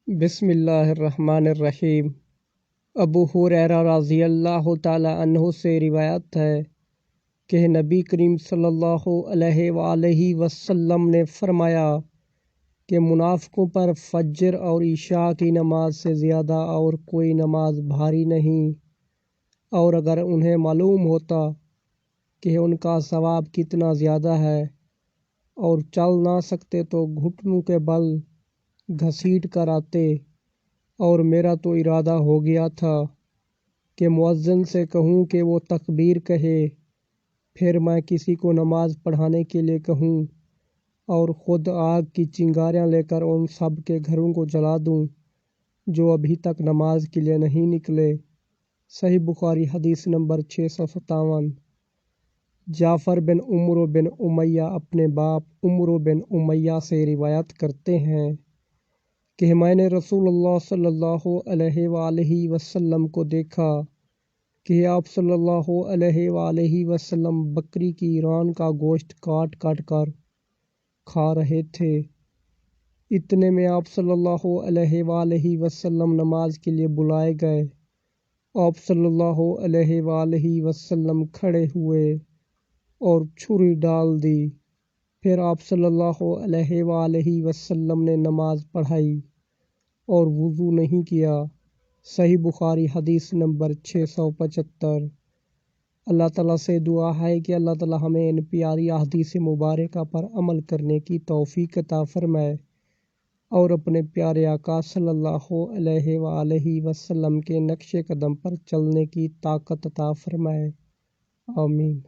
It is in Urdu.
بسم اللہ الرحمن الرحیم۔ ابو ہریرہ رضی اللہ تعالی عنہ سے روایت ہے کہ نبی کریم صلی اللہ علیہ وآلہ وسلم نے فرمایا کہ منافقوں پر فجر اور عشاء کی نماز سے زیادہ اور کوئی نماز بھاری نہیں، اور اگر انہیں معلوم ہوتا کہ ان کا ثواب کتنا زیادہ ہے اور چل نہ سکتے تو گھٹنوں کے بل گھسیٹ کر آتے، اور میرا تو ارادہ ہو گیا تھا کہ مؤذن سے کہوں کہ وہ تکبیر کہے، پھر میں کسی کو نماز پڑھانے کے لیے کہوں اور خود آگ کی چنگاریاں لے کر ان سب کے گھروں کو جلا دوں جو ابھی تک نماز کے لیے نہیں نکلے۔ صحیح بخاری حدیث نمبر 657۔ جعفر بن عمرو بن امیہ اپنے باپ عمرو بن امیہ سے روایت کرتے ہیں کہ میں نے رسول اللہ صلی اللہ علیہ وآلہ وسلم کو دیکھا کہ آپ صلی اللہ علیہ وآلہ وسلم بکری کی ران کا گوشت کاٹ کاٹ کر کھا رہے تھے۔ اتنے میں آپ صلی اللہ علیہ وآلہ وسلم نماز کے لیے بلائے گئے۔ آپ صلی اللہ علیہ وآلہ وسلم کھڑے ہوئے اور چھری ڈال دی، پھر آپ صلی اللہ علیہ وآلہ وسلم نے نماز پڑھائی اور وضو نہیں کیا۔ صحیح بخاری حدیث نمبر 675۔ اللہ تعالیٰ سے دعا ہے کہ اللہ تعالیٰ ہمیں ان پیاری احادیث مبارکہ پر عمل کرنے کی توفیق عطا فرمائے اور اپنے پیارے آقا صلی اللہ علیہ وآلہ وسلم کے نقش قدم پر چلنے کی طاقت عطا فرمائے۔ آمین۔